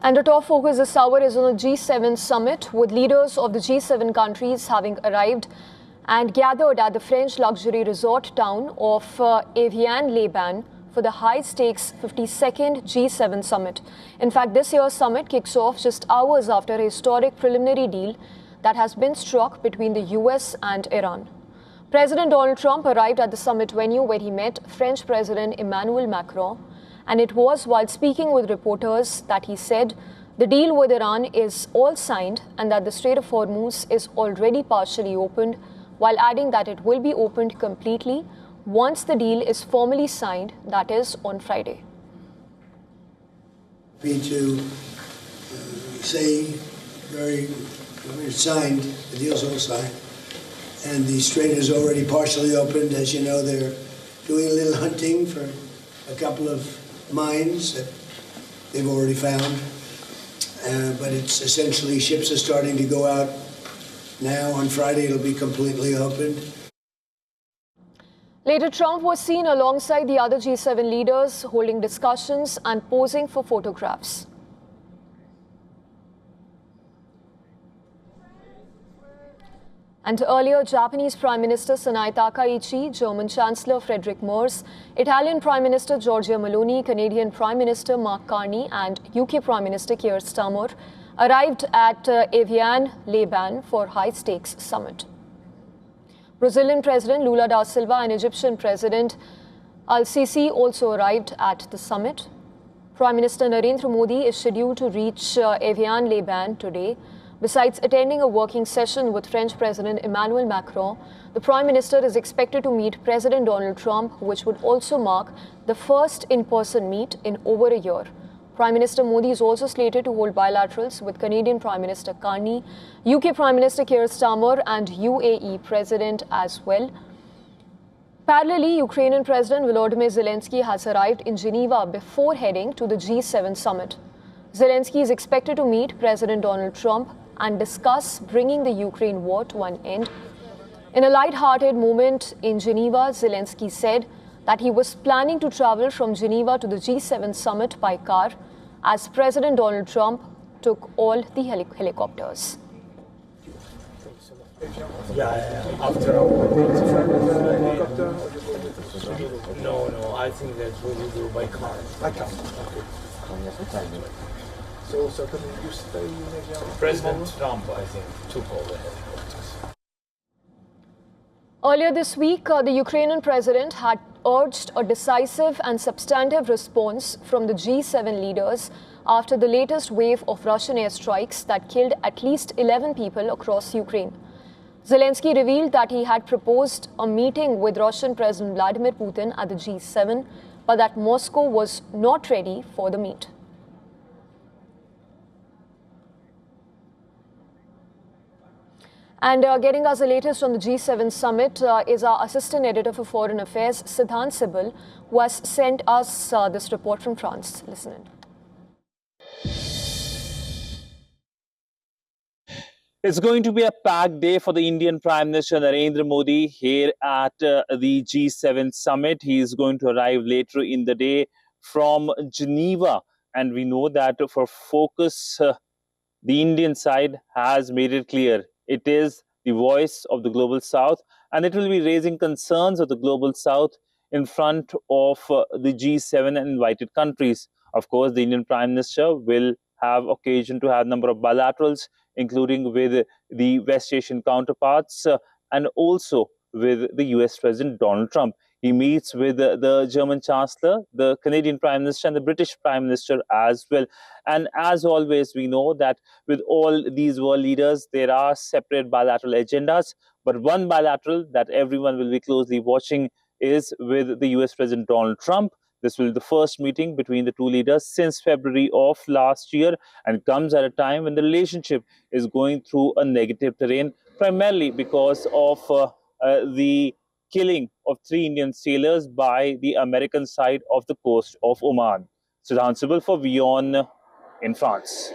And the top focus this hour is on the G7 summit, with leaders of the G7 countries having arrived and gathered at the French luxury resort town of Evian-Les-Bains for the high-stakes 52nd G7 summit. In fact, this year's summit kicks off just hours after a historic preliminary deal that has been struck between the US and Iran. President Donald Trump arrived at the summit venue where he met French President Emmanuel Macron, and it was while speaking with reporters that he said the deal with Iran is all signed and that the Strait of Hormuz is already partially opened, while adding that it will be opened completely once the deal is formally signed, that is, on Friday. To say when it's signed, the deal's all signed, and the strait is already partially opened. As you know, they're doing a little hunting for a couple of mines that they've already found, but it's essentially ships are starting to go out now. On Friday, it'll be completely opened. Later, Trump was seen alongside the other G7 leaders holding discussions and posing for photographs. And earlier, Japanese Prime Minister Sanae Takaichi, German Chancellor Friedrich Merz, Italian Prime Minister Giorgia Meloni, Canadian Prime Minister Mark Carney and UK Prime Minister Keir Starmer arrived at Evian-Les-Bains for high-stakes summit. Brazilian President Lula da Silva and Egyptian President Al-Sisi also arrived at the summit. Prime Minister Narendra Modi is scheduled to reach Evian-Les-Bains today. Besides attending a working session with French President Emmanuel Macron, the Prime Minister is expected to meet President Donald Trump, which would also mark the first in-person meet in over a year. Prime Minister Modi is also slated to hold bilaterals with Canadian Prime Minister Carney, UK Prime Minister Keir Starmer and UAE President as well. Parallelly, Ukrainian President Volodymyr Zelensky has arrived in Geneva before heading to the G7 summit. Zelensky is expected to meet President Donald Trump and discuss bringing the Ukraine war to an end. In a light-hearted moment in Geneva, Zelensky said that he was planning to travel from Geneva to the G7 summit by car as President Donald Trump took all the helicopters. After No, I think that we will do by car. By car. Okay. So can you stay maybe President Trump, I think, took all the helicopters. Earlier this week, the Ukrainian president had urged a decisive and substantive response from the G7 leaders after the latest wave of Russian airstrikes that killed at least 11 people across Ukraine. Zelensky revealed that he had proposed a meeting with Russian President Vladimir Putin at the G7, but that Moscow was not ready for the meet. And getting us the latest on the G7 summit is our assistant editor for Foreign Affairs, Siddhant Sibal, who has sent us this report from France. Listen in. It's going to be a packed day for the Indian Prime Minister Narendra Modi here at the G7 summit. He is going to arrive later in the day from Geneva. And we know that for focus, the Indian side has made it clear. It is the voice of the Global South, and it will be raising concerns of the Global South in front of the G7 and invited countries. Of course, the Indian Prime Minister will have occasion to have a number of bilaterals, including with the West Asian counterparts and also with the US President Donald Trump. He meets with the German Chancellor, the Canadian Prime Minister and the British Prime Minister as well. And as always, we know that with all these world leaders, there are separate bilateral agendas. But one bilateral that everyone will be closely watching is with the US President Donald Trump. This will be the first meeting between the two leaders since February of last year, and comes at a time when the relationship is going through a negative terrain, primarily because of the killing of 3 Indian sailors by the American side of the coast of Oman. Siddhant Sibal for WION in France.